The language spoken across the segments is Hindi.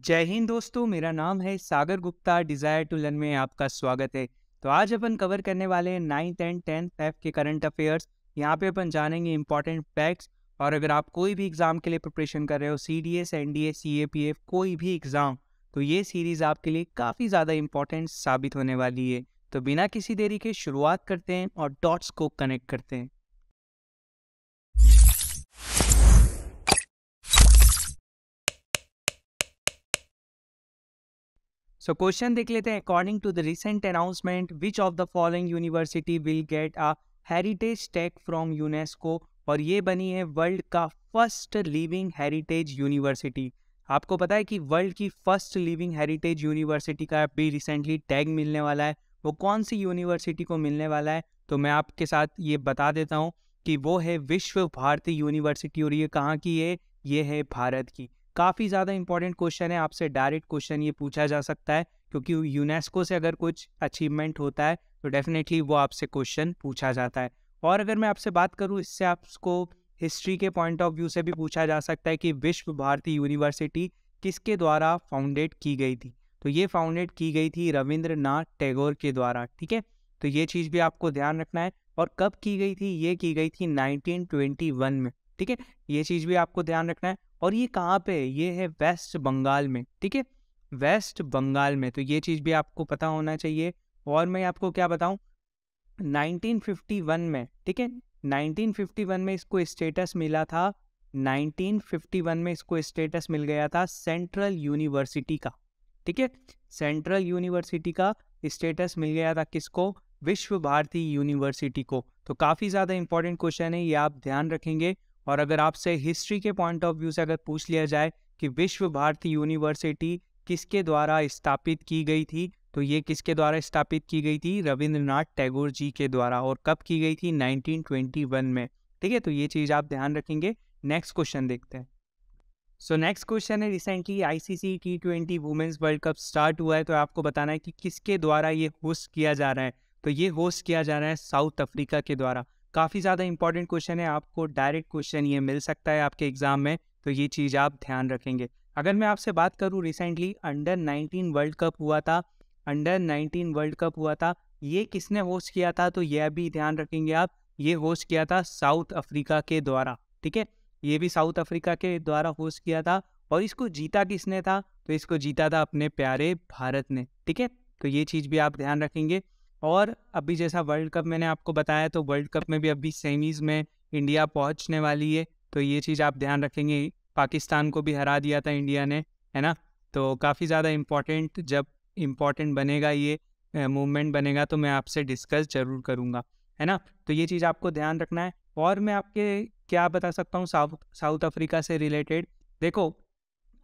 जय हिंद दोस्तों, मेरा नाम है सागर गुप्ता। डिज़ायर टू लर्न में आपका स्वागत है। तो आज अपन कवर करने वाले हैं 9th एंड 10th एफ के करंट अफेयर्स। यहाँ पे अपन जानेंगे इंपॉर्टेंट फैक्ट्स। और अगर आप कोई भी एग्ज़ाम के लिए प्रिपरेशन कर रहे हो, CDS, NDA, CAPF, कोई भी एग्ज़ाम, तो ये सीरीज़ आपके लिए काफ़ी ज़्यादा इंपॉर्टेंट साबित होने वाली है। तो बिना किसी देरी के शुरुआत करते हैं और डॉट्स को कनेक्ट करते हैं। सो क्वेश्चन देख लेते हैं। According to the recent announcement, which of the following university will get a heritage tag from UNESCO. और ये बनी है वर्ल्ड का फर्स्ट लिविंग हेरिटेज यूनिवर्सिटी। आपको पता है कि वर्ल्ड की फर्स्ट लिविंग हेरिटेज यूनिवर्सिटी का अभी रिसेंटली टैग मिलने वाला है। वो कौन सी यूनिवर्सिटी को मिलने वाला है, तो मैं आपके साथ ये बता देता हूँ कि वो है विश्व भारती यूनिवर्सिटी। और ये कहाँ की है? ये है भारत की। काफ़ी ज़्यादा इंपॉर्टेंट क्वेश्चन है, आपसे डायरेक्ट क्वेश्चन ये पूछा जा सकता है, क्योंकि यूनेस्को से अगर कुछ अचीवमेंट होता है तो डेफिनेटली वो आपसे क्वेश्चन पूछा जाता है। और अगर मैं आपसे बात करूँ, इससे आपको हिस्ट्री के पॉइंट ऑफ व्यू से भी पूछा जा सकता है कि विश्व भारती यूनिवर्सिटी किसके द्वारा फाउंडेड की गई थी। तो ये फाउंडेड की गई थी रविंद्रनाथ टैगोर के द्वारा। ठीक है, तो ये चीज़ भी आपको ध्यान रखना है। और कब की गई थी? ये की गई थी 1921 में। ठीक है, ये चीज़ भी आपको ध्यान रखना है। और ये कहाँ पे है? ये है वेस्ट बंगाल में। ठीक है, वेस्ट बंगाल में। तो ये चीज़ भी आपको पता होना चाहिए। और मैं आपको क्या बताऊँ, 1951 में, ठीक है, 1951 में इसको स्टेटस मिला था। 1951 में इसको स्टेटस मिल गया था सेंट्रल यूनिवर्सिटी का। ठीक है, सेंट्रल यूनिवर्सिटी का स्टेटस मिल गया था किसको? विश्व भारती यूनिवर्सिटी को। तो काफ़ी ज़्यादा इंपॉर्टेंट क्वेश्चन है, ये आप ध्यान रखेंगे। और अगर आपसे हिस्ट्री के पॉइंट ऑफ व्यू से अगर पूछ लिया जाए कि विश्व भारती यूनिवर्सिटी किसके द्वारा स्थापित की गई थी, तो ये किसके द्वारा स्थापित की गई थी? रविंद्रनाथ टैगोर जी के द्वारा। और कब की गई थी? 1921 में। ठीक है, तो ये चीज़ आप ध्यान रखेंगे। नेक्स्ट क्वेश्चन देखते हैं। सो नेक्स्ट क्वेश्चन है, recently ICC T20 women's World Cup start हुआ है, तो आपको बताना है कि किसके द्वारा ये होस्ट किया जा रहा है। तो ये होस्ट किया जा रहा है साउथ अफ्रीका के द्वारा। काफ़ी ज़्यादा इंपॉर्टेंट क्वेश्चन है, आपको डायरेक्ट क्वेश्चन ये मिल सकता है आपके एग्जाम में, तो ये चीज़ आप ध्यान रखेंगे। अगर मैं आपसे बात करूँ, रिसेंटली अंडर 19 वर्ल्ड कप हुआ था। अंडर 19 वर्ल्ड कप हुआ था, ये किसने होस्ट किया था? तो यह भी ध्यान रखेंगे आप, ये होस्ट किया था साउथ अफ्रीका के द्वारा। ठीक है, ये भी साउथ अफ्रीका के द्वारा होस्ट किया था। और इसको जीता किसने था? तो इसको जीता था अपने प्यारे भारत ने। ठीक है, तो ये चीज़ भी आप ध्यान रखेंगे। और अभी जैसा वर्ल्ड कप मैंने आपको बताया, तो वर्ल्ड कप में भी अभी सेमीज़ में इंडिया पहुंचने वाली है, तो ये चीज़ आप ध्यान रखेंगे। पाकिस्तान को भी हरा दिया था इंडिया ने, है ना। तो काफ़ी ज़्यादा इम्पॉर्टेंट, जब इम्पॉर्टेंट बनेगा ये मूवमेंट बनेगा, तो मैं आपसे डिस्कस ज़रूर करूँगा, है ना। तो ये चीज़ आपको ध्यान रखना है। और मैं आपके क्या बता सकता हूँ साउथ अफ्रीका से रिलेटेड। देखो,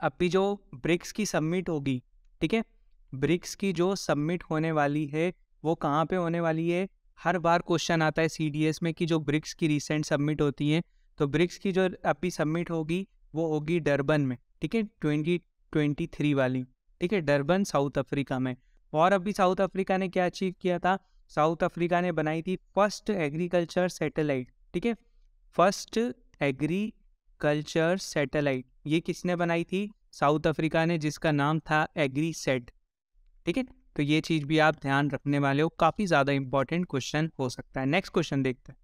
अभी जो ब्रिक्स की सबमिट होगी, ठीक है, ब्रिक्स की जो सबमिट होने वाली है, वो कहाँ पे होने वाली है? हर बार क्वेश्चन आता है CDS में कि जो ब्रिक्स की रिसेंट सबमिट होती हैं, तो ब्रिक्स की जो अभी सबमिट होगी वो होगी डरबन में। ठीक है, 2023 वाली। ठीक है, डरबन साउथ अफ्रीका में। और अभी साउथ अफ्रीका ने क्या अचीव किया था? साउथ अफ्रीका ने बनाई थी फर्स्ट एग्रीकल्चर सैटेलाइट। ठीक है, फर्स्ट एग्रीकल्चर सैटेलाइट ये किसने बनाई थी? साउथ अफ्रीका ने, जिसका नाम था एग्रीसेट। ठीक है, तो ये चीज़ भी आप ध्यान रखने वाले हो, काफ़ी ज़्यादा इंपॉर्टेंट क्वेश्चन हो सकता है। नेक्स्ट क्वेश्चन देखते हैं।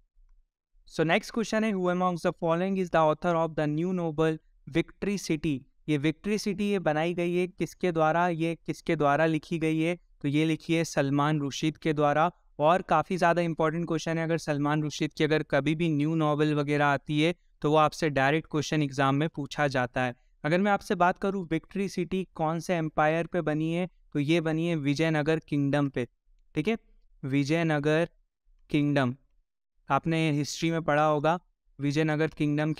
सो नेक्स्ट क्वेश्चन है, who amongst the following is the author of the new novel Victory City. ये विक्ट्री सिटी ये बनाई गई है किसके द्वारा? ये किसके द्वारा लिखी गई है? तो ये लिखी है सलमान रुशीद के द्वारा। और काफ़ी ज़्यादा इंपॉर्टेंट क्वेश्चन है, अगर सलमान रुशीद की अगर कभी भी न्यू नॉवल वगैरह आती है, तो वो आपसे डायरेक्ट क्वेश्चन एग्जाम में पूछा जाता है। अगर मैं आपसे बात करूँ, विक्ट्री सिटी कौन से एम्पायर पे बनी है? तो ये बनी है विजयनगर किंगडम पे। ठीक है, विजयनगर किंगडम, आपने हिस्ट्री में पढ़ा होगा, विजयनगर किंगडम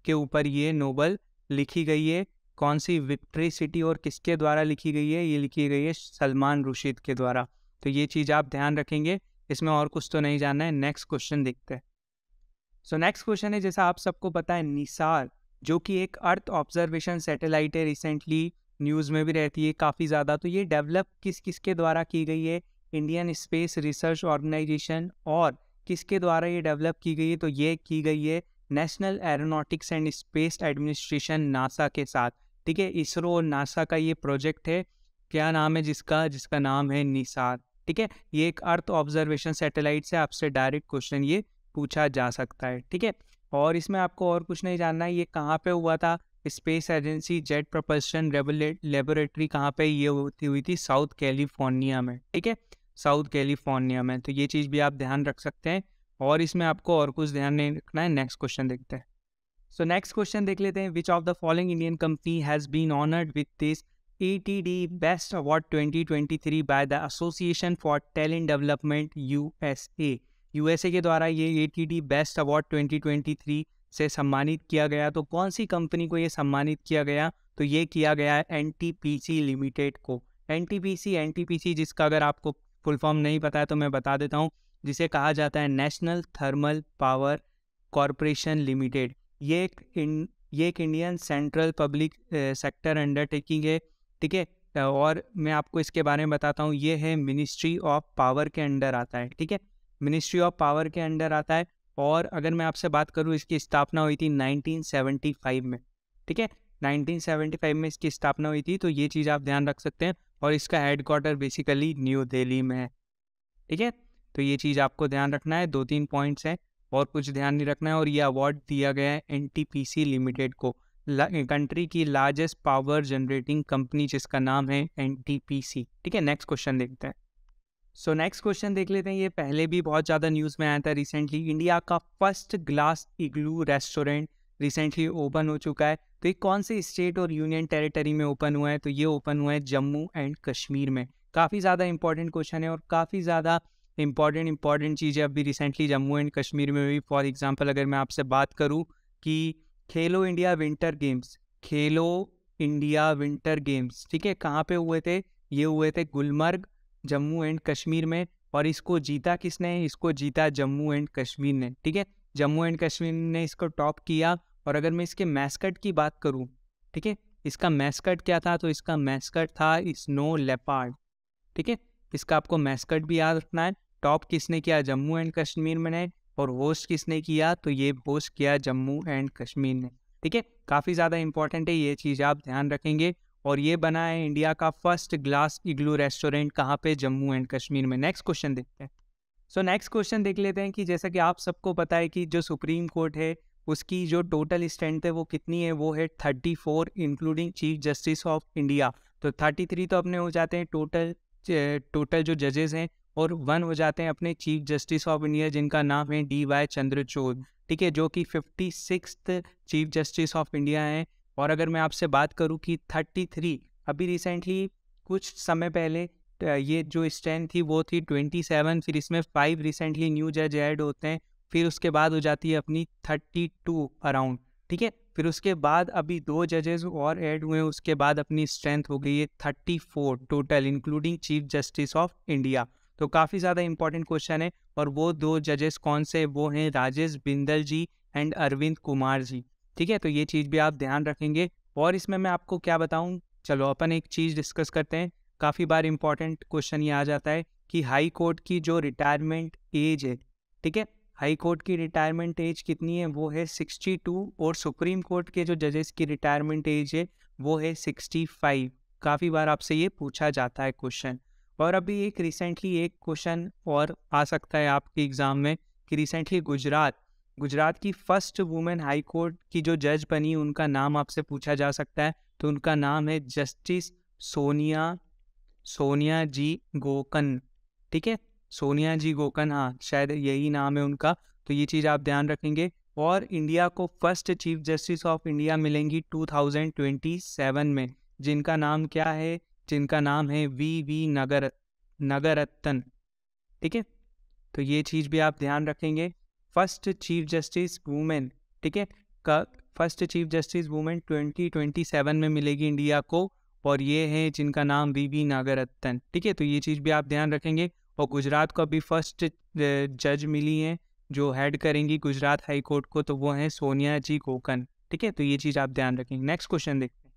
के ऊपर ये नोबल लिखी गई है। कौन सी? Victory city. और किसके द्वारा लिखी गई है? ये लिखी गई है सलमान रुशीद के द्वारा। तो ये चीज़ आप ध्यान रखेंगे, इसमें और कुछ तो नहीं जानना है। नेक्स्ट क्वेश्चन देखते हैं। सो नेक्स्ट क्वेश्चन है, जैसा आप सबको पता है, निसार जो कि एक अर्थ ऑब्जर्वेशन सैटेलाइट है, रिसेंटली न्यूज़ में भी रहती है काफ़ी ज़्यादा। तो ये डेवलप किस के द्वारा की गई है? Indian Space Research Organisation. और किसके द्वारा ये डेवलप की गई है? तो ये की गई है national aeronautics and space administration, NASA के साथ। ठीक है, इसरो और नासा का ये प्रोजेक्ट है। क्या नाम है जिसका नाम है निसार। ठीक है, ये एक अर्थ ऑब्जर्वेशन सैटेलाइट से आपसे डायरेक्ट क्वेश्चन ये पूछा जा सकता है। ठीक है, और इसमें आपको और कुछ नहीं जानना है, ये कहाँ पे हुआ था। Space agency jet propulsion laboratory कहाँ पे ये हुई थी, साउथ कैलिफोर्निया में। ठीक है, साउथ कैलिफोर्निया में, तो ये चीज़ भी आप ध्यान रख सकते हैं। और इसमें आपको और कुछ ध्यान नहीं रखना है। नेक्स्ट क्वेश्चन देखते हैं। सो नेक्स्ट क्वेश्चन देख लेते हैं। Which of the following Indian company has been honoured with this ATD best award 2023 by the Association for Talent Development USA के द्वारा ये ATD बेस्ट अवार्ड 2023 से सम्मानित किया गया। तो कौन सी कंपनी को ये सम्मानित किया गया, तो ये किया गया है NTPC लिमिटेड को। NTPC जिसका अगर आपको फुल फॉर्म नहीं पता है तो मैं बता देता हूँ, जिसे कहा जाता है national thermal power corporation limited. ये एक Indian central public sector undertaking है। ठीक है, और मैं आपको इसके बारे में बताता हूँ। ये है मिनिस्ट्री ऑफ पावर के अंडर आता है। ठीक है, मिनिस्ट्री ऑफ पावर के अंडर आता है। और अगर मैं आपसे बात करूँ, इसकी स्थापना हुई थी 1975 में। ठीक है, 1975 में इसकी स्थापना हुई थी, तो ये चीज़ आप ध्यान रख सकते हैं। और इसका हेडक्वार्टर बेसिकली न्यू दिल्ली में है। ठीक है, तो ये चीज़ आपको ध्यान रखना है। 2-3 पॉइंट्स हैं और कुछ ध्यान नहीं रखना है। और ये अवार्ड दिया गया है NTPC लिमिटेड को, कंट्री की लार्जेस्ट पावर जनरेटिंग कंपनी जिसका नाम है NTPC। ठीक है, नेक्स्ट क्वेश्चन देखते हैं। सो नेक्स्ट क्वेश्चन देख लेते हैं। ये पहले भी बहुत ज़्यादा न्यूज़ में आया था रिसेंटली। इंडिया का फर्स्ट ग्लास इग्लू रेस्टोरेंट रिसेंटली ओपन हो चुका है। तो ये कौन से स्टेट और यूनियन टेरिटरी में ओपन हुआ है, तो ये ओपन हुआ है जम्मू एंड कश्मीर में। काफ़ी ज़्यादा इंपॉर्टेंट क्वेश्चन है और काफ़ी ज़्यादा इंपॉर्टेंट चीज़ें अभी रिसेंटली जम्मू एंड कश्मीर में हुई। फॉर एग्जांपल अगर मैं आपसे बात करूं कि खेलो इंडिया विंटर गेम्स, ठीक है, कहाँ पे हुए थे, ये हुए थे गुलमर्ग, जम्मू एंड कश्मीर में। और इसको जीता किसने, इसको जीता जम्मू एंड कश्मीर ने। ठीक है, जम्मू एंड कश्मीर ने इसको टॉप किया। और अगर मैं इसके मैस्कट की बात करूं, ठीक है, इसका मैस्कट क्या था, तो इसका मैस्कट था स्नो लेपर्ड। ठीक है, इसका आपको मैस्कट भी याद रखना है। टॉप किसने किया, जम्मू एंड कश्मीर में ने। और होस्ट किसने किया, तो ये होस्ट किया जम्मू एंड कश्मीर ने। ठीक है, काफ़ी ज़्यादा इंपॉर्टेंट है, ये चीज़ आप ध्यान रखेंगे। और ये बना है इंडिया का फर्स्ट ग्लास इग्लू रेस्टोरेंट, कहाँ पे, जम्मू एंड कश्मीर में। नेक्स्ट क्वेश्चन देखते हैं। सो नेक्स्ट क्वेश्चन देख लेते हैं कि जैसा कि आप सबको पता है कि जो सुप्रीम कोर्ट है उसकी जो टोटल स्ट्रेंथ है वो कितनी है, वो है 34 including chief justice of India. तो 33 तो अपने हो जाते हैं टोटल जो जजेस हैं, और 1 हो जाते हैं अपने चीफ जस्टिस ऑफ इंडिया जिनका नाम है DY चंद्रचूड़। ठीक है, जो कि 56th chief justice of India हैं। और अगर मैं आपसे बात करूं कि 33 अभी रिसेंटली कुछ समय पहले ये जो स्ट्रेंथ थी वो थी 27, फिर इसमें 5 रिसेंटली न्यू जज ऐड होते हैं, फिर उसके बाद हो जाती है अपनी 32 अराउंड। ठीक है, फिर उसके बाद अभी 2 जजेस और ऐड हुए हैं, उसके बाद अपनी स्ट्रेंथ हो गई है 34 total including chief justice of India. तो काफ़ी ज़्यादा इंपॉर्टेंट क्वेश्चन है। और वो 2 जजेस कौन से, वो हैं राजेश बिंदल जी एंड अरविंद कुमार जी। ठीक है, तो ये चीज़ भी आप ध्यान रखेंगे। और इसमें मैं आपको क्या बताऊँ, चलो अपन एक चीज़ डिस्कस करते हैं। काफ़ी बार इंपॉर्टेंट क्वेश्चन ये आ जाता है कि हाई कोर्ट की जो रिटायरमेंट एज है, ठीक है, हाई कोर्ट की रिटायरमेंट एज कितनी है, वो है 62। और सुप्रीम कोर्ट के जो जजेस की रिटायरमेंट एज है वो है 65। काफ़ी बार आपसे ये पूछा जाता है क्वेश्चन। और अभी एक रिसेंटली एक क्वेश्चन और आ सकता है आपके एग्ज़ाम में कि रिसेंटली गुजरात की फर्स्ट वुमेन हाई कोर्ट की जो जज बनी उनका नाम आपसे पूछा जा सकता है। तो उनका नाम है जस्टिस सोनिया जी गोकन। ठीक है, सोनिया जी गोकन, हाँ शायद यही नाम है उनका। तो ये चीज़ आप ध्यान रखेंगे। और इंडिया को first chief justice of India मिलेंगी 2027 में, जिनका नाम क्या है, जिनका नाम है वी नगरत्न। ठीक है, तो ये चीज़ भी आप ध्यान रखेंगे। फर्स्ट चीफ जस्टिस वुमेन, ठीक है, का फर्स्ट चीफ जस्टिस वुमेन 2027 में मिलेगी इंडिया को। और ये है जिनका नाम वी नागरत्न। ठीक है, तो ये चीज़ भी आप ध्यान रखेंगे। और गुजरात को अभी फर्स्ट जज मिली हैं जो हेड करेंगी गुजरात हाई कोर्ट को, तो वो हैं सोनिया जी गोकन। ठीक है, तो ये चीज़ आप ध्यान रखेंगे। नेक्स्ट क्वेश्चन देखते हैं।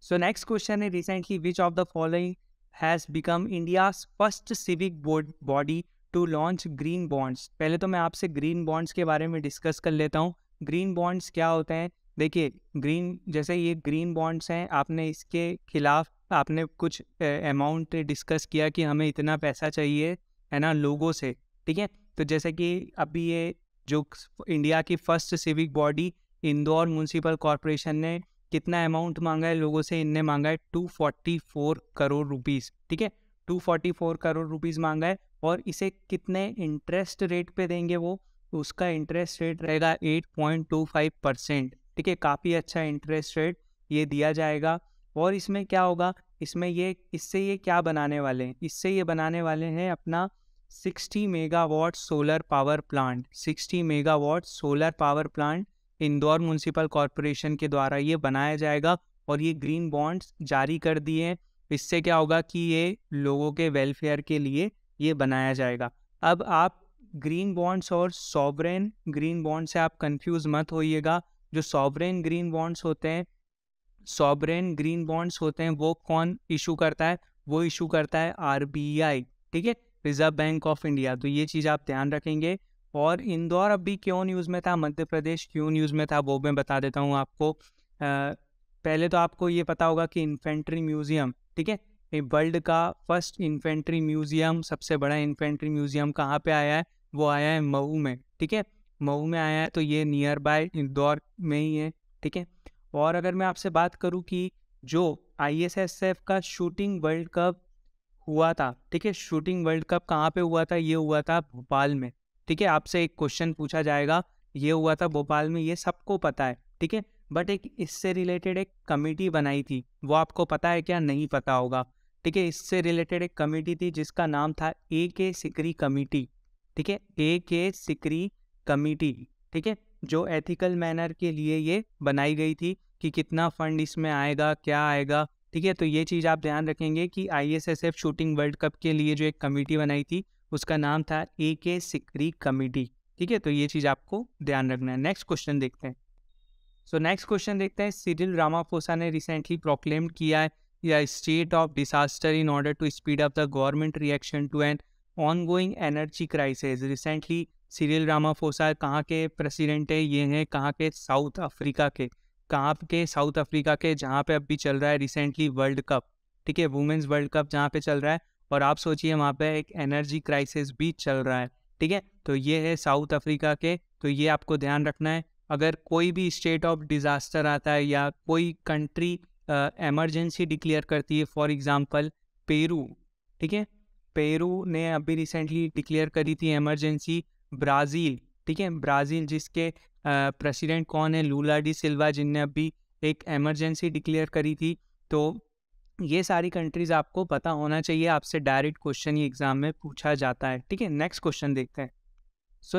सो नेक्स्ट क्वेश्चन है recently which of the following has become India's first civic body to launch green bonds. पहले तो मैं आपसे ग्रीन बॉन्ड्स के बारे में डिस्कस कर लेता हूँ। ग्रीन बॉन्ड्स क्या होते हैं, देखिए ग्रीन, जैसे ये ग्रीन बॉन्ड्स हैं, आपने इसके खिलाफ आपने कुछ अमाउंट डिस्कस किया कि हमें इतना पैसा चाहिए, है ना, लोगों से, ठीक है। तो जैसे कि अभी ये जो इंडिया की first civic body Indore municipal corporation ने कितना अमाउंट मांगा है लोगों से, इनने मांगा है 244 करोड़ रुपीस, ठीक है, 244 करोड़ रुपीस मांगा है। और इसे कितने इंटरेस्ट रेट पे देंगे वो, उसका इंटरेस्ट रेट रहेगा 8.25%, ठीक है, काफ़ी अच्छा इंटरेस्ट रेट ये दिया जाएगा। और इसमें क्या होगा, इससे ये क्या बनाने वाले हैं, इससे ये बनाने वाले हैं अपना 60 megawatt solar power plant. 60 megawatt solar power plant Indore municipal corporation के द्वारा ये बनाया जाएगा और ये ग्रीन बॉन्ड्स जारी कर दिए हैं। इससे क्या होगा कि ये लोगों के वेलफेयर के लिए ये बनाया जाएगा। अब आप ग्रीन बॉन्ड्स और सॉवरेन ग्रीन बॉन्ड से आप कंफ्यूज मत होइएगा। जो सॉवरेन ग्रीन बॉन्ड्स होते हैं, सॉवरेन ग्रीन बॉन्ड्स होते हैं, वो कौन इशू करता है, वो इशू करता है आरबीआई, ठीक है, रिजर्व बैंक ऑफ इंडिया। तो ये चीज़ आप ध्यान रखेंगे। और इंदौर अभी क्यों न्यूज़ में था, मध्य प्रदेश क्यों न्यूज़ में था, वो मैं बता देता हूँ आपको। पहले तो आपको ये पता होगा कि इन्फेंट्री म्यूजियम, ठीक है, वर्ल्ड का फर्स्ट इन्फेंट्री म्यूजियम, सबसे बड़ा इन्फेंट्री म्यूजियम कहाँ पे आया है, वो आया है मऊ में, ठीक है, मऊ में आया है। तो ये नियर बाय इंदौर में ही है, ठीक है। और अगर मैं आपसे बात करूं कि जो आईएसएसएफ का शूटिंग वर्ल्ड कप हुआ था, ठीक है, शूटिंग वर्ल्ड कप कहाँ पे हुआ था, ये हुआ था भोपाल में, ठीक है। आपसे एक क्वेश्चन पूछा जाएगा, ये हुआ था भोपाल में, ये सबको पता है, ठीक है। बट एक इससे रिलेटेड एक कमेटी बनाई थी, वो आपको पता है क्या, नहीं पता होगा, ठीक है। इससे रिलेटेड एक कमेटी थी जिसका नाम था AK सिकरी कमेटी, ठीक है, AK सिकरी कमेटी, ठीक है, जो एथिकल मैनर के लिए ये बनाई गई थी कि कितना फंड इसमें आएगा, क्या आएगा, ठीक है। तो ये चीज़ आप ध्यान रखेंगे कि आईएसएसएफ शूटिंग वर्ल्ड कप के लिए जो एक कमेटी बनाई थी उसका नाम था AK सिकरी कमेटी, ठीक है। तो ये चीज़ आपको ध्यान रखना है। नेक्स्ट क्वेश्चन देखते हैं। नेक्स्ट क्वेश्चन देखते हैं। सिरिल रामाफोसा ने रिसेंटली प्रोक्लेम्ड किया है या state of disaster in order to speed up the government reaction to an ongoing energy crisis. Recently Cyril Ramaphosa कहाँ के प्रेसिडेंट है, ये हैं कहाँ के, साउथ अफ्रीका के, कहाँ के, साउथ अफ्रीका के, जहाँ पे अभी चल रहा है रिसेंटली वर्ल्ड कप, ठीक है, वुमेन्स वर्ल्ड कप जहाँ पे चल रहा है। और आप सोचिए वहाँ पे एक एनर्जी क्राइसिस भी चल रहा है, ठीक है। तो ये है साउथ अफ्रीका के, तो ये आपको ध्यान रखना है। अगर कोई भी स्टेट ऑफ डिज़ास्टर आता है या कोई कंट्री एमरजेंसी डिक्लेयर करती है, फॉर एग्जांपल पेरू, ठीक है, पेरू ने अभी रिसेंटली डिक्लेयर करी थी एमरजेंसी। ब्राज़ील, ठीक है, ब्राज़ील जिसके प्रेसिडेंट कौन है, लूला डी सिल्वा, जिनने अभी एक एमरजेंसी डिक्लेयर करी थी। तो ये सारी कंट्रीज़ आपको पता होना चाहिए, आपसे डायरेक्ट क्वेश्चन ये एग्जाम में पूछा जाता है, ठीक है। नेक्स्ट क्वेश्चन देखते हैं।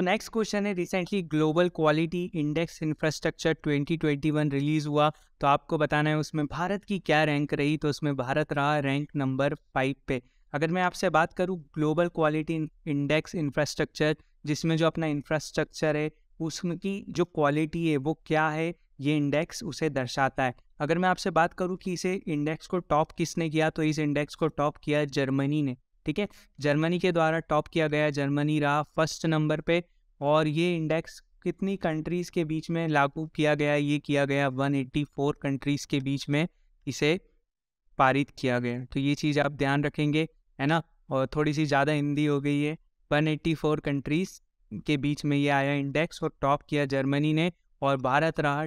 नेक्स्ट क्वेश्चन है, recently global quality index infrastructure 2021 release हुआ, तो आपको बताना है उसमें भारत की क्या रैंक रही। तो उसमें भारत रहा रैंक नंबर 5 पे। अगर मैं आपसे बात करूं ग्लोबल क्वालिटी इंडेक्स इंफ्रास्ट्रक्चर, जिसमें जो अपना इंफ्रास्ट्रक्चर है उसकी जो क्वालिटी है वो क्या है, ये इंडेक्स उसे दर्शाता है। अगर मैं आपसे बात करूँ कि इसे इंडेक्स को टॉप किसने किया, तो इस इंडेक्स को टॉप किया जर्मनी ने, ठीक है, जर्मनी के द्वारा टॉप किया गया। जर्मनी रहा फर्स्ट नंबर पे। और ये इंडेक्स कितनी कंट्रीज़ के बीच में लागू किया गया, ये किया गया 184 कंट्रीज़ के बीच में इसे पारित किया गया। तो ये चीज़ आप ध्यान रखेंगे, है ना। और थोड़ी सी ज़्यादा हिंदी हो गई है, 184 कंट्रीज़ के बीच में ये आया इंडेक्स और टॉप किया जर्मनी ने, और भारत रहा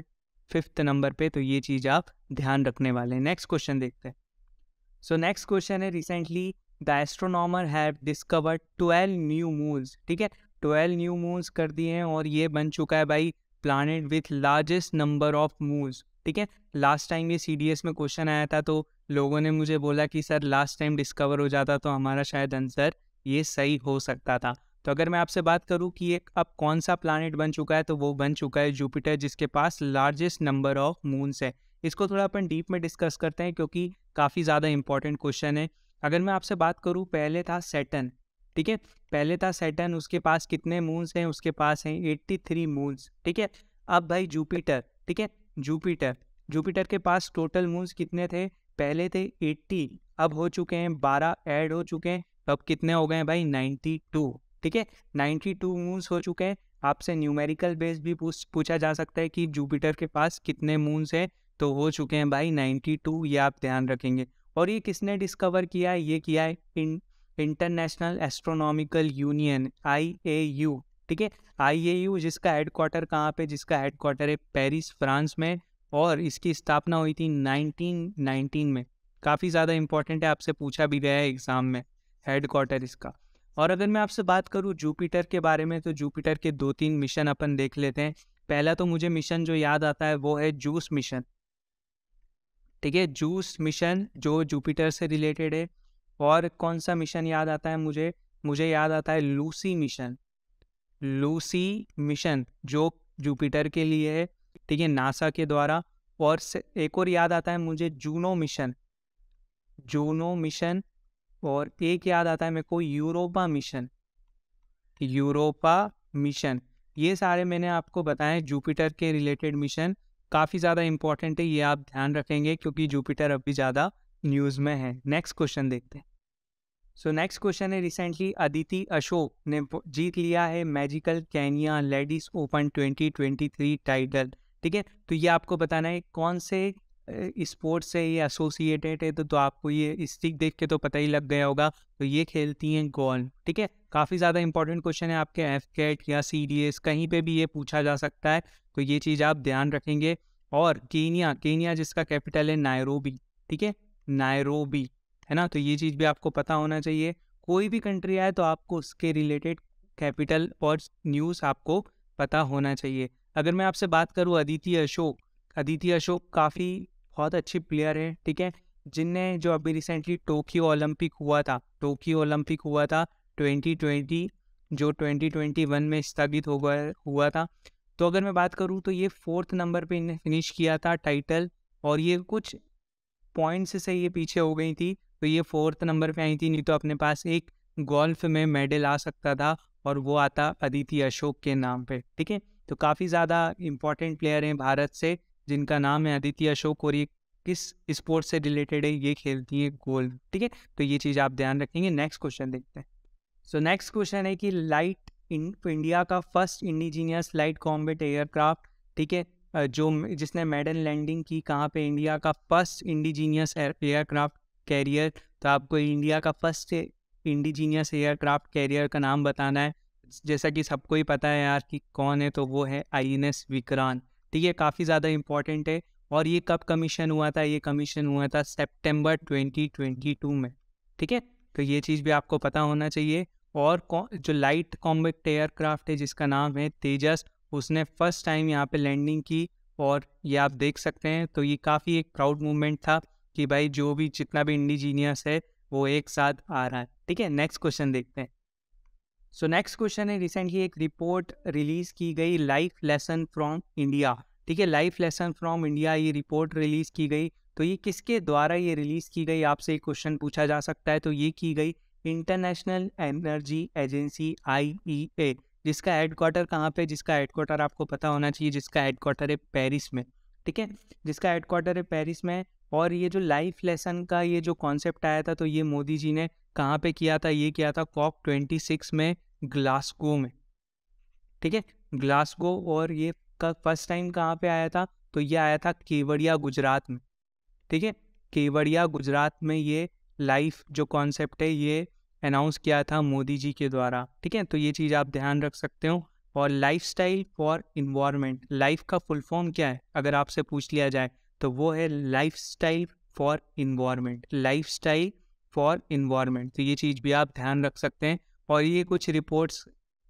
5th नंबर पे। तो ये चीज़ आप ध्यान रखने वाले हैं। नेक्स्ट क्वेश्चन देखते हैं। नेक्स्ट क्वेश्चन है, recently the astronomer have discovered 12 new moons, ठीक है, 12 न्यू मून्स कर दिए हैं और ये बन चुका है भाई planet with largest number of moons, ठीक है। लास्ट टाइम ये CDS में क्वेश्चन आया था, तो लोगों ने मुझे बोला कि सर लास्ट टाइम डिस्कवर हो जाता तो हमारा शायद आंसर ये सही हो सकता था। तो अगर मैं आपसे बात करूं कि एक अब कौन सा प्लानट बन चुका है, तो वो बन चुका है जुपिटर, जिसके पास लार्जेस्ट नंबर ऑफ मून्स है। इसको थोड़ा अपन डीप में डिस्कस करते हैं क्योंकि काफ़ी ज़्यादा इंपॉर्टेंट क्वेश्चन है। अगर मैं आपसे बात करूं, पहले था सैटर्न, ठीक है, पहले था सैटर्न, उसके पास कितने मून्स हैं, उसके पास हैं 83 मून्स, ठीक है। अब भाई जुपिटर, ठीक है, जुपिटर के पास टोटल मून्स कितने थे, पहले थे 80, अब हो चुके हैं 12 ऐड हो चुके हैं, अब कितने हो गए हैं भाई 92, ठीक है, 92 मून्स हो चुके हैं। आपसे न्यूमेरिकल बेस भी पूछा जा सकता है कि जुपिटर के पास कितने मून्स हैं, तो हो चुके हैं भाई 92, ये आप ध्यान रखेंगे। और ये किसने डिस्कवर किया है? ये किया है इंटरनेशनल एस्ट्रोनॉमिकल यूनियन IAU, ठीक है। IAU जिसका हेडक्वार्टर कहाँ पे? जिसका हेडक्वार्टर है पेरिस, फ्रांस में, और इसकी स्थापना हुई थी 1919 में। काफ़ी ज़्यादा इंपॉर्टेंट है, आपसे पूछा भी गया है एग्जाम में हेडक्वार्टर इसका। और अगर मैं आपसे बात करूँ जुपिटर के बारे में, तो जुपिटर के 2-3 मिशन अपन देख लेते हैं। पहला तो मुझे मिशन जो याद आता है वो है जूस मिशन, ठीक है, जूस मिशन जो जुपिटर से रिलेटेड है। और कौन सा मिशन याद आता है मुझे याद आता है लूसी मिशन, लूसी मिशन जो जुपिटर के लिए है, ठीक है, नासा के द्वारा। और एक और याद आता है मुझे जूनो मिशन, जूनो मिशन। और एक याद आता है मेरे को यूरोपा मिशन, यूरोपा मिशन। ये सारे मैंने आपको बताए जुपिटर के रिलेटेड मिशन, काफ़ी ज़्यादा इंपॉर्टेंट है, ये आप ध्यान रखेंगे क्योंकि जुपिटर अभी ज़्यादा न्यूज़ में है। नेक्स्ट क्वेश्चन देखते हैं। सो नेक्स्ट क्वेश्चन है, रिसेंटली अदिति अशोक ने जीत लिया है magical Kenya ladies open 2023 title, ठीक है। तो ये आपको बताना है कौन से स्पोर्ट्स से ये एसोसिएटेड है, तो आपको ये स्टिक देख के तो पता ही लग गया होगा। तो ये खेलती हैं गोल्फ, ठीक है। काफ़ी ज़्यादा इंपॉर्टेंट क्वेश्चन है, आपके FCAT या CDS कहीं पे भी ये पूछा जा सकता है, तो ये चीज़ आप ध्यान रखेंगे। और केनिया जिसका कैपिटल है नायरोबी, ठीक है, नायरोबी, है ना। तो ये चीज़ भी आपको पता होना चाहिए। कोई भी कंट्री आए तो आपको उसके रिलेटेड कैपिटल और न्यूज़ आपको पता होना चाहिए। अगर मैं आपसे बात करूँ अदिति अशोक काफ़ी बहुत अच्छी प्लेयर है, ठीक है, जिनने जो अभी रिसेंटली टोक्यो ओलंपिक हुआ था 2020, जो 2021 में स्थगित हो गया हुआ था। तो अगर मैं बात करूँ तो ये 4th नंबर पे इन्हें फिनिश किया था टाइटल, और ये कुछ पॉइंट्स से ये पीछे हो गई थी, तो ये 4th नंबर पे आई थी। नहीं तो अपने पास एक गोल्फ में मेडल आ सकता था और वो आता अदिति अशोक के नाम पे, ठीक है। तो काफ़ी ज़्यादा इंपॉर्टेंट प्लेयर हैं भारत से जिनका नाम है अदिति अशोक, और ये किस स्पोर्ट से रिलेटेड है? ये खेलती है गोल्फ, ठीक है। तो ये चीज़ आप ध्यान रखेंगे। नेक्स्ट क्वेश्चन देखते हैं। सो नेक्स्ट क्वेश्चन है कि इंडिया का first indigenous light combat aircraft, ठीक है, जो जिसने मेडल लैंडिंग की कहाँ पे? इंडिया का फर्स्ट इंडिजीनियस एयरक्राफ्ट कैरियर। तो आपको इंडिया का फर्स्ट इंडिजीनियस एयरक्राफ्ट कैरियर का नाम बताना है। जैसा कि सबको ही पता है यार कि कौन है, तो वो है INS विक्रांत, ठीक है, काफ़ी ज़्यादा इंपॉर्टेंट है। और ये कब कमीशन हुआ था? ये कमीशन हुआ था सितंबर 2022 में, ठीक है। तो ये चीज़ भी आपको पता होना चाहिए। और जो लाइट कॉम्बैट एयरक्राफ्ट है जिसका नाम है तेजस, उसने फर्स्ट टाइम यहाँ पे लैंडिंग की, और ये आप देख सकते हैं। तो ये काफ़ी एक प्राउड मूवमेंट था कि भाई जो भी जितना भी इंडिजीनियस है वो एक साथ आ रहा है, ठीक है। नेक्स्ट क्वेश्चन देखते हैं। सो नेक्स्ट क्वेश्चन है, रिसेंटली एक रिपोर्ट रिलीज़ की गई लाइफ लेसन फ्रॉम इंडिया, ठीक है, लाइफ लेसन फ्रॉम इंडिया, ये रिपोर्ट रिलीज़ की गई। तो ये किसके द्वारा ये रिलीज़ की गई? आपसे एक क्वेश्चन पूछा जा सकता है। तो ये की गई इंटरनेशनल एनर्जी एजेंसी IEA, जिसका हेडक्वार्टर कहाँ पे? जिसका हेडक्वार्टर आपको पता होना चाहिए, जिसका हेडक्वार्टर है पेरिस में, ठीक है, जिसका हेडक्वार्टर है पेरिस में। और ये जो लाइफ लेसन का ये जो कॉन्सेप्ट आया था, तो ये मोदी जी ने कहाँ पे किया था? ये किया था COP26 में, ग्लासगो में, ठीक है, ग्लासगो। और ये का फर्स्ट टाइम कहाँ पे आया था? तो ये आया था केवड़िया गुजरात में, ठीक है, केवड़िया गुजरात में ये लाइफ जो कॉन्सेप्ट है ये अनाउंस किया था मोदी जी के द्वारा, ठीक है। तो ये चीज़ आप ध्यान रख सकते हो। और लाइफस्टाइल फॉर इन्वायरमेंट, लाइफ का फुल फॉर्म क्या है अगर आपसे पूछ लिया जाए? तो वो है lifestyle for environment, lifestyle for environment. तो ये चीज़ भी आप ध्यान रख सकते हैं। और ये कुछ रिपोर्ट्स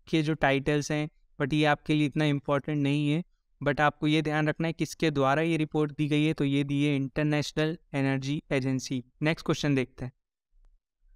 के जो टाइटल्स हैं, बट ये आपके लिए इतना इम्पोर्टेंट नहीं है, बट आपको ये ध्यान रखना है किसके द्वारा ये रिपोर्ट दी गई है। तो ये दी है international energy agency. Next question देखते हैं।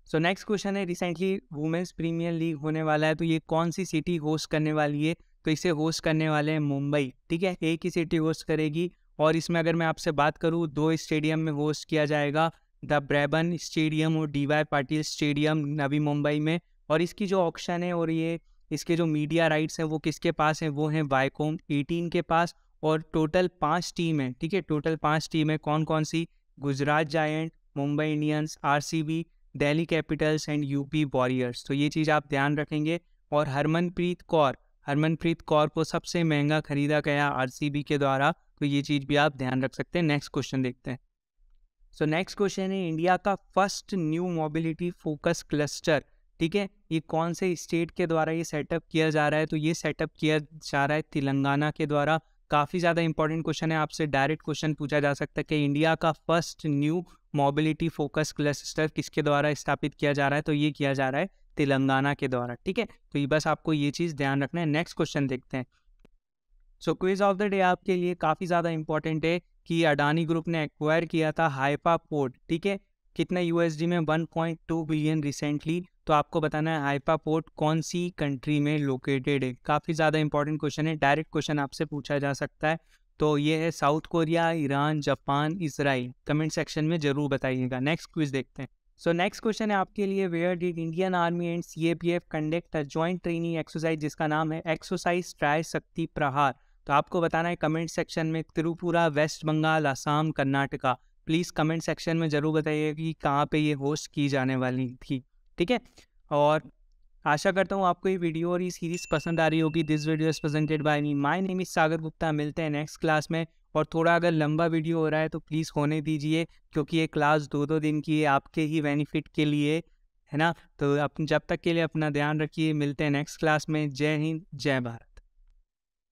सो नेक्स्ट क्वेश्चन है, रिसेंटली वुमेन्स प्रीमियर लीग होने वाला है, तो ये कौन सी सिटी होस्ट करने वाली है? तो इसे होस्ट करने वाले हैं मुंबई, ठीक है, एक ही सिटी होस्ट करेगी। और इसमें अगर मैं आपसे बात करूँ, 2 स्टेडियम में होस्ट किया जाएगा, द ब्रेबन स्टेडियम और DY पाटिल स्टेडियम नवी मुंबई में। और इसकी जो ऑप्शन है और ये इसके जो मीडिया राइट्स हैं वो किसके पास हैं? वो हैं वाइकॉम 18 के पास। और टोटल 5 टीम है, ठीक है, टोटल 5 टीम है। कौन कौन सी? Gujarat Giants, Mumbai Indians, RCB, Delhi Capitals and UP Warriors. तो ये चीज़ आप ध्यान रखेंगे। और हरमनप्रीत कौर हरमनप्रीत कौर को सबसे महंगा खरीदा गया आरसीबी के द्वारा, तो ये चीज़ भी आप ध्यान रख सकते हैं। नेक्स्ट क्वेश्चन देखते हैं। सो नेक्स्ट क्वेश्चन है इंडिया का first new mobility focus cluster, ठीक है, ये कौन से स्टेट के द्वारा ये सेटअप किया जा रहा है? तो ये सेटअप किया जा रहा है तेलंगाना के द्वारा। काफ़ी ज़्यादा इंपॉर्टेंट क्वेश्चन है, आपसे डायरेक्ट क्वेश्चन पूछा जा सकता है कि इंडिया का first new mobility focus cluster किसके द्वारा स्थापित किया जा रहा है? तो ये किया जा रहा है तेलंगाना के द्वारा, ठीक है। तो ये बस आपको ये चीज़ ध्यान रखना है। नेक्स्ट क्वेश्चन देखते हैं। सो क्विज ऑफ द डे आपके लिए काफ़ी ज़्यादा इंपॉर्टेंट है कि अडानी ग्रुप ने एक्वायर किया था हाइपा पोर्ट, ठीक है, कितना यूएसडी में 1.2 बिलियन रिसेंटली। तो आपको बताना है हाइपा पोर्ट कौन सी कंट्री में लोकेटेड है। काफ़ी ज़्यादा इंपॉर्टेंट क्वेश्चन है, डायरेक्ट क्वेश्चन आपसे पूछा जा सकता है। तो ये है south Korea, Iran, Japan, Israel. Comment section में ज़रूर बताइएगा। नेक्स्ट क्विज देखते हैं। सो नेक्स्ट क्वेश्चन है आपके लिए, where did Indian Army and CAPF conduct a joint training exercise जिसका नाम है एक्सरसाइज ट्राई शक्ति प्रहार। तो आपको बताना है कमेंट सेक्शन में Tripura, West Bengal, Assam, Karnataka. Please comment section में ज़रूर बताइए कि कहाँ पे ये होस्ट की जाने वाली थी, ठीक है। और आशा करता हूँ आपको ये वीडियो और ये सीरीज़ पसंद आ रही होगी। This video is presented by me, my name is Sagar Gupta. मिलते हैं नेक्स्ट क्लास में। और थोड़ा अगर लंबा वीडियो हो रहा है तो प्लीज़ होने दीजिए, क्योंकि ये क्लास 2-2 दिन की है, आपके ही बेनिफिट के लिए, है ना। तो जब तक के लिए अपना ध्यान रखिए। मिलते हैं नेक्स्ट क्लास में। जय हिंद, जय भारत।